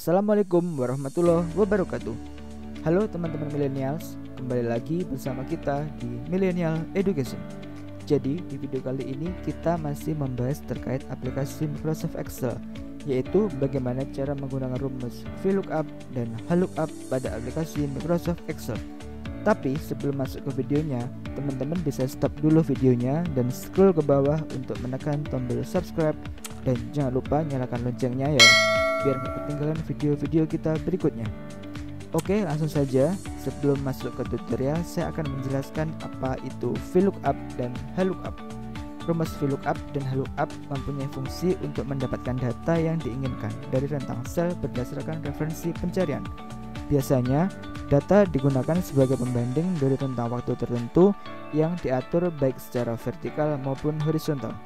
Assalamualaikum warahmatullahi wabarakatuh. Halo teman-teman millennials, kembali lagi bersama kita di Millennial Education. Jadi di video kali ini kita masih membahas terkait aplikasi Microsoft Excel, yaitu bagaimana cara menggunakan rumus VLOOKUP dan HLOOKUP pada aplikasi Microsoft Excel. Tapi sebelum masuk ke videonya, teman-teman bisa stop dulu videonya dan scroll ke bawah untuk menekan tombol subscribe, dan jangan lupa nyalakan loncengnya ya, biar gak ketinggalan video-video kita berikutnya. Oke, langsung saja. Sebelum masuk ke tutorial, saya akan menjelaskan apa itu VLOOKUP dan HLOOKUP. Rumus VLOOKUP dan HLOOKUP mempunyai fungsi untuk mendapatkan data yang diinginkan dari rentang sel berdasarkan referensi pencarian. Biasanya, data digunakan sebagai pembanding dari rentang waktu tertentu yang diatur baik secara vertikal maupun horizontal.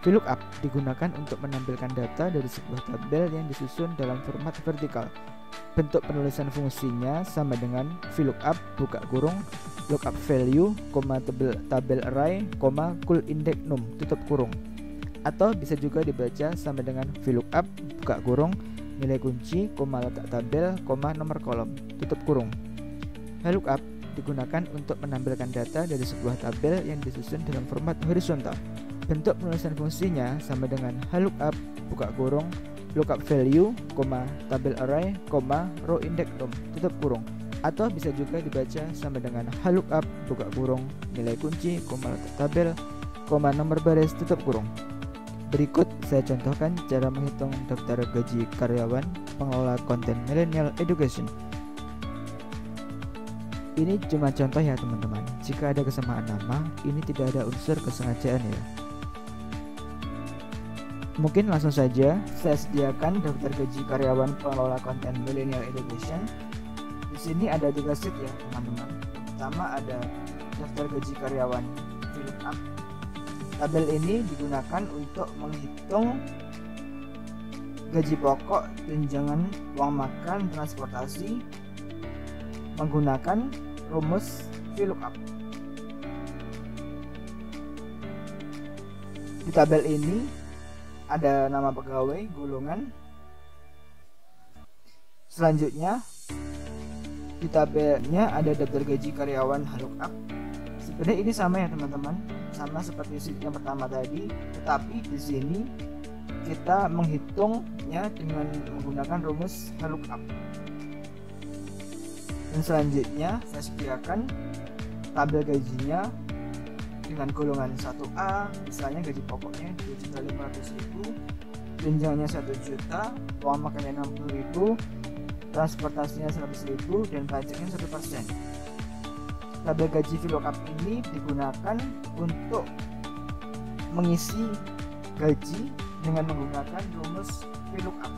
VLOOKUP digunakan untuk menampilkan data dari sebuah tabel yang disusun dalam format vertikal. Bentuk penulisan fungsinya sama dengan VLOOKUP buka kurung lookup value, tabel array, call index num tutup kurung. Atau bisa juga dibaca sama dengan VLOOKUP buka kurung nilai kunci, letak tabel, nomor kolom tutup kurung. HLOOKUP digunakan untuk menampilkan data dari sebuah tabel yang disusun dalam format horizontal. Bentuk penulisan fungsinya sama dengan HLOOKUP buka kurung lookup value, tabel array, row index num tutup kurung. Atau bisa juga dibaca sama dengan HLOOKUP buka kurung nilai kunci, letak tabel, nomor baris tutup kurung. Berikut saya contohkan cara menghitung daftar gaji karyawan pengelola konten Millennial Education. Ini cuma contoh ya teman-teman. Jika ada kesamaan nama, ini tidak ada unsur kesengajaan ya. Mungkin langsung saja saya sediakan daftar gaji karyawan pengelola konten Millennial Education. Di sini ada 3 sheet ya teman-teman. Pertama ada daftar gaji karyawan VLOOKUP. Tabel ini digunakan untuk menghitung gaji pokok, tunjangan, uang makan, transportasi menggunakan rumus VLOOKUP. Di tabel ini ada nama pegawai, golongan. Selanjutnya di tabelnya ada daftar gaji karyawan HLOOKUP. Sebenarnya ini sama ya teman-teman, sama seperti sheet yang pertama tadi, tetapi di sini kita menghitungnya dengan menggunakan rumus HLOOKUP. Dan selanjutnya saya sediakan tabel gajinya dengan golongan 1A, misalnya gaji pokoknya 2.500.000, tunjangannya 1 juta, uang makannya 60.000, transportasinya 100.000, dan pajaknya 1%. Tabel gaji VLOOKUP ini digunakan untuk mengisi gaji dengan menggunakan rumus VLOOKUP.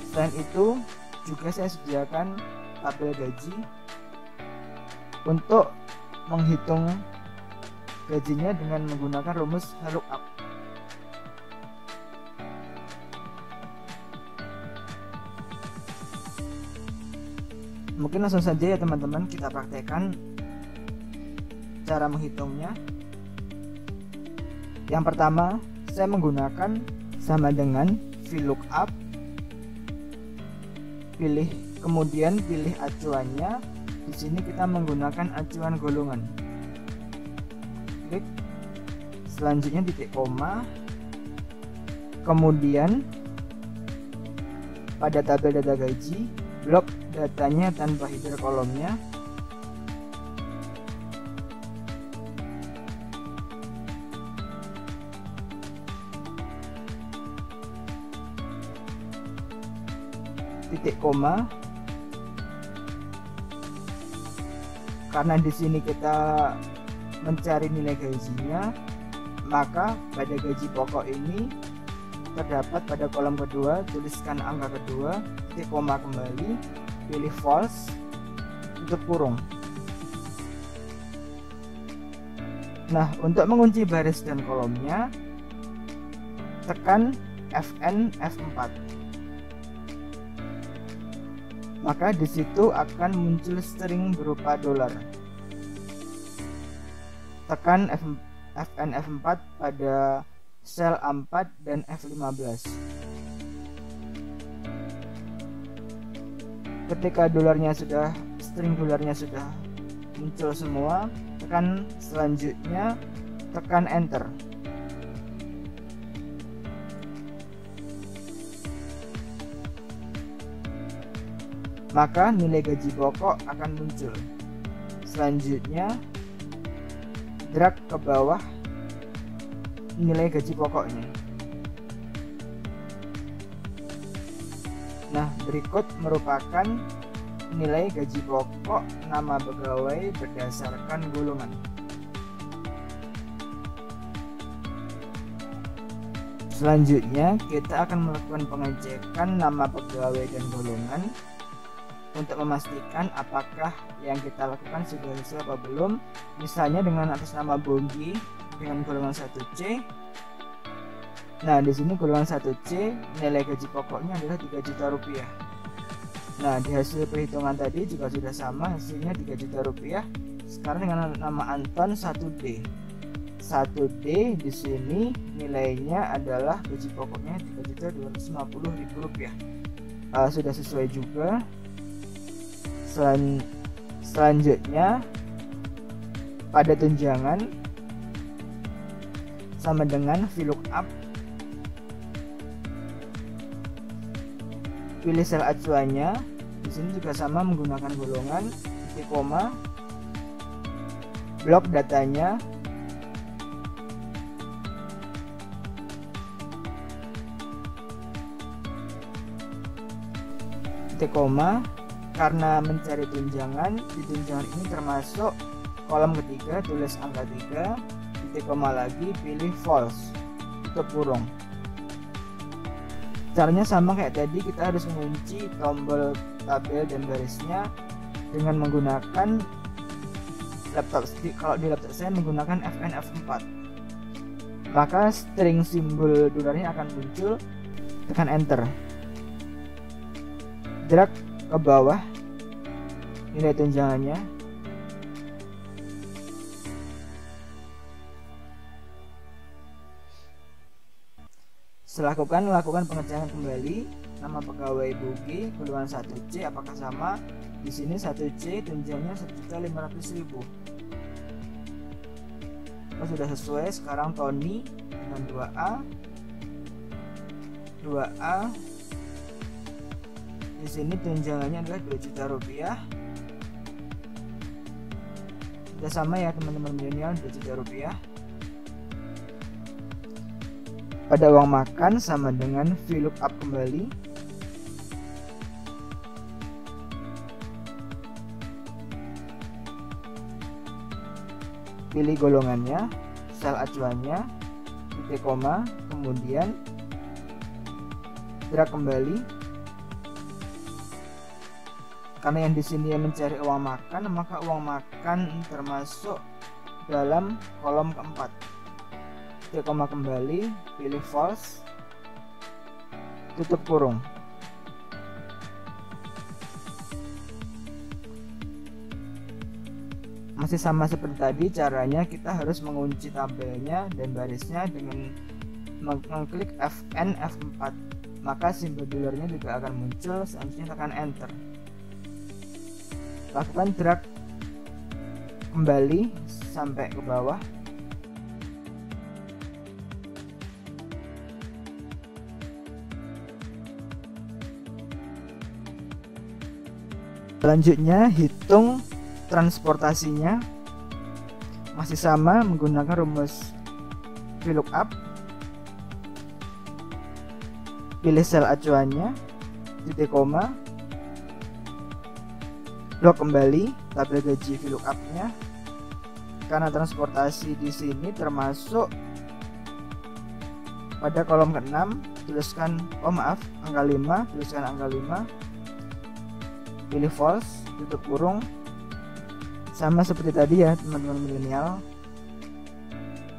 Selain itu juga saya sediakan tabel gaji untuk menghitung gajinya dengan menggunakan rumus HLOOKUP. Mungkin langsung saja ya teman-teman kita praktekkan cara menghitungnya. Yang pertama, saya menggunakan sama dengan VLOOKUP, kemudian pilih acuannya. Di sini kita menggunakan acuan golongan. Klik. Selanjutnya titik koma. Kemudian pada tabel data gaji, blok datanya tanpa header kolomnya. Titik koma. Karena di sini kita mencari nilai gajinya, maka pada gaji pokok ini terdapat pada kolom kedua, tuliskan angka kedua, titik koma kembali, pilih false, tutup kurung. Nah, untuk mengunci baris dan kolomnya, tekan Fn F4. Maka di situ akan muncul string berupa $. Tekan Fn F4 pada sel A4 dan F15. Ketika string dolarnya sudah muncul semua, tekan selanjutnya, tekan enter. Maka nilai gaji pokok akan muncul. Selanjutnya drag ke bawah nilai gaji pokoknya. Nah, berikut merupakan nilai gaji pokok nama pegawai berdasarkan golongan. Selanjutnya kita akan melakukan pengecekan nama pegawai dan golongan untuk memastikan apakah yang kita lakukan sudah sesuai apa belum. Misalnya dengan atas nama Bogi dengan golongan 1C. Nah, di sini golongan 1C nilai gaji pokoknya adalah 3 juta rupiah. Nah, di hasil perhitungan tadi juga sudah sama, hasilnya 3 juta rupiah. Sekarang dengan nama Anton 1D. 1D di sini nilainya adalah gaji pokoknya 3.250.000 rupiah. Sudah sesuai juga. Selanjutnya pada tunjangan sama dengan VLOOKUP, pilih sel acuannya. Di sini juga sama menggunakan golongan, titik koma, blok datanya, titik koma. Karena mencari tunjangan, di tunjangan ini termasuk kolom ketiga, tulis angka 3, titik koma lagi, pilih false, tutup kurung. Caranya sama kayak tadi, kita harus mengunci tombol tabel dan barisnya dengan menggunakan laptop. Kalau di laptop saya menggunakan FN F4, maka string simbol dolarnya akan muncul, tekan enter. Drag ke bawah nilai tunjangannya. Setelah lakukan pengecekan kembali nama pegawai Bogi golongan 1C apakah sama. Di sini 1C tunjangannya 1.500.000. Oh, sudah sesuai. Sekarang Tony dengan 2A. Di sini tunjangannya adalah 2 juta rupiah. Sudah sama ya teman-teman milenial, 2 juta rupiah. Pada uang makan sama dengan VLOOKUP kembali. Pilih golongannya, sel acuannya, titik koma, kemudian drag kembali. Karena yang di sini yang mencari uang makan, maka uang makan termasuk dalam kolom keempat. Titik koma kembali, pilih false, tutup kurung. Masih sama seperti tadi, caranya kita harus mengunci tabelnya dan barisnya dengan mengklik FN F4, maka simbol dolarnya juga akan muncul. Selanjutnya tekan enter. Lakukan drag kembali sampai ke bawah. Selanjutnya hitung transportasinya. Masih sama menggunakan rumus VLOOKUP. Pilih sel acuannya, titik koma, blok kembali tabel gaji VLOOKUP-nya. Karena transportasi di sini termasuk pada kolom ke-6, tuliskan angka 5, tuliskan angka 5. Pilih false, tutup kurung. Sama seperti tadi ya teman-teman milenial,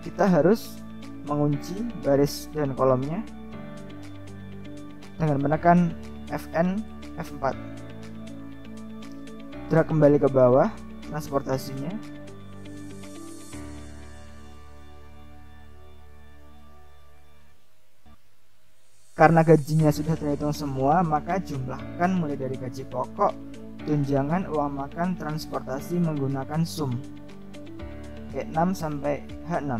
kita harus mengunci baris dan kolomnya dengan menekan FN F4. Drag kembali ke bawah transportasinya. Karena gajinya sudah terhitung semua, maka jumlahkan mulai dari gaji pokok, tunjangan, uang makan, transportasi menggunakan sum E6 sampai H6.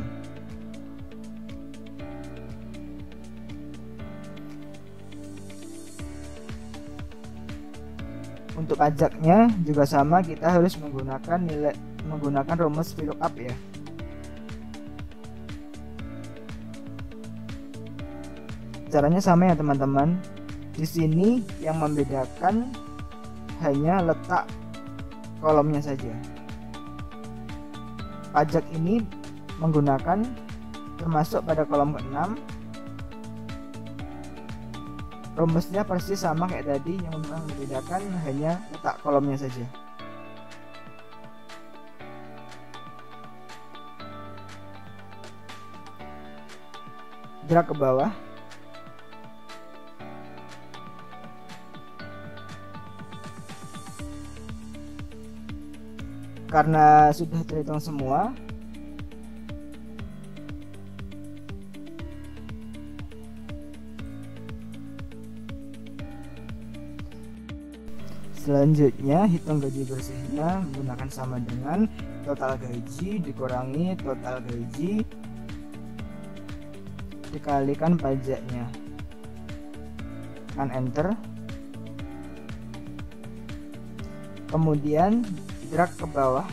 Untuk pajaknya juga sama, kita harus menggunakan rumus VLOOKUP ya. Caranya sama ya teman-teman. Di sini yang membedakan hanya letak kolomnya saja. Pajak ini menggunakan termasuk pada kolom ke-6. Rumusnya persis sama kayak tadi, yang membedakan hanya letak kolomnya saja. Drag ke bawah. Karena sudah terhitung semua, selanjutnya hitung gaji bersihnya menggunakan sama dengan total gaji dikurangi total gaji dikalikan pajaknya. Tekan enter. Kemudian drag ke bawah,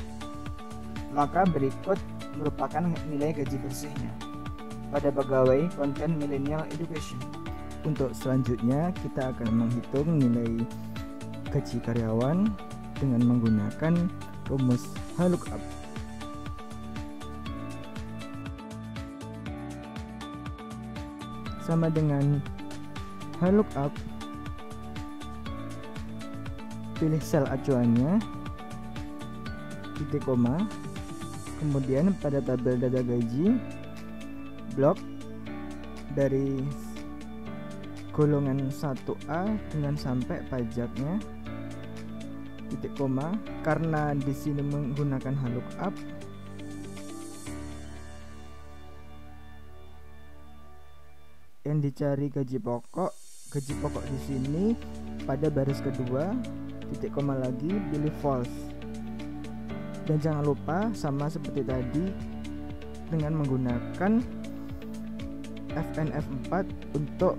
maka berikut merupakan nilai gaji bersihnya pada pegawai konten Millennial Education. Untuk selanjutnya kita akan menghitung nilai gaji karyawan dengan menggunakan rumus VLOOKUP. Sama dengan VLOOKUP, pilih sel acuannya, titik koma, kemudian pada tabel data gaji, blok dari golongan 1A dengan sampai pajaknya, titik koma. Karena di sini menggunakan VLOOKUP, yang dicari gaji pokok. Gaji pokok di sini pada baris kedua, titik koma lagi, pilih false. Dan jangan lupa sama seperti tadi dengan menggunakan FNF4 untuk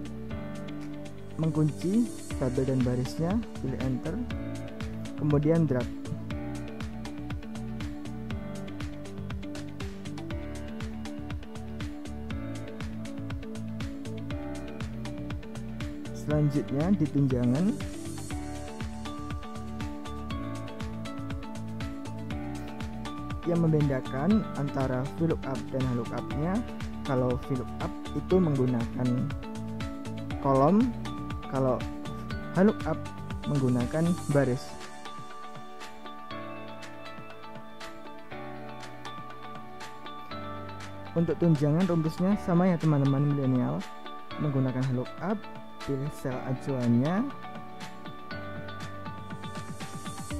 mengunci tabel dan barisnya, pilih enter, kemudian drag. Selanjutnya di tunjangan, yang membedakan antara VLOOKUP dan VLOOKUP-nya, kalau VLOOKUP itu menggunakan kolom, kalau VLOOKUP menggunakan baris. Untuk tunjangan rumusnya sama ya teman-teman milenial, menggunakan VLOOKUP, pilih sel acuannya,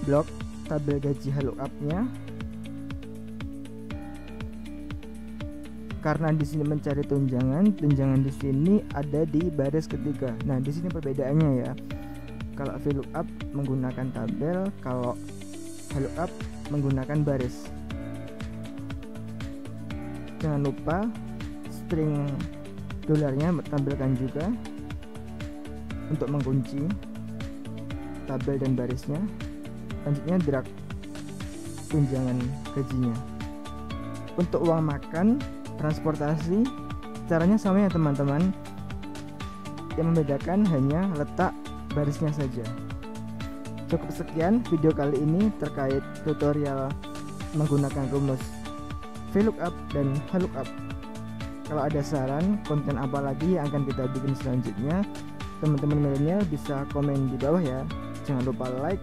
blok tabel gaji VLOOKUP-nya. Karena di sini mencari tunjangan di sini ada di baris ketiga. Nah, di sini perbedaannya ya. Kalau VLOOKUP menggunakan tabel, kalau VLOOKUP menggunakan baris. Jangan lupa string dolarnya tampilkan juga untuk mengunci tabel dan barisnya. Selanjutnya drag tunjangan gajinya. Untuk uang makan, transportasi, caranya sama ya teman-teman. Yang membedakan hanya letak barisnya saja. Cukup sekian video kali ini terkait tutorial menggunakan rumus VLOOKUP dan VLOOKUP. Kalau ada saran konten apa lagi yang akan kita bikin selanjutnya, teman-teman milenial bisa komen di bawah ya. Jangan lupa like,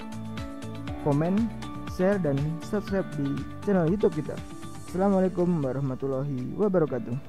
komen, share, dan subscribe di channel YouTube kita. Assalamualaikum warahmatullahi wabarakatuh.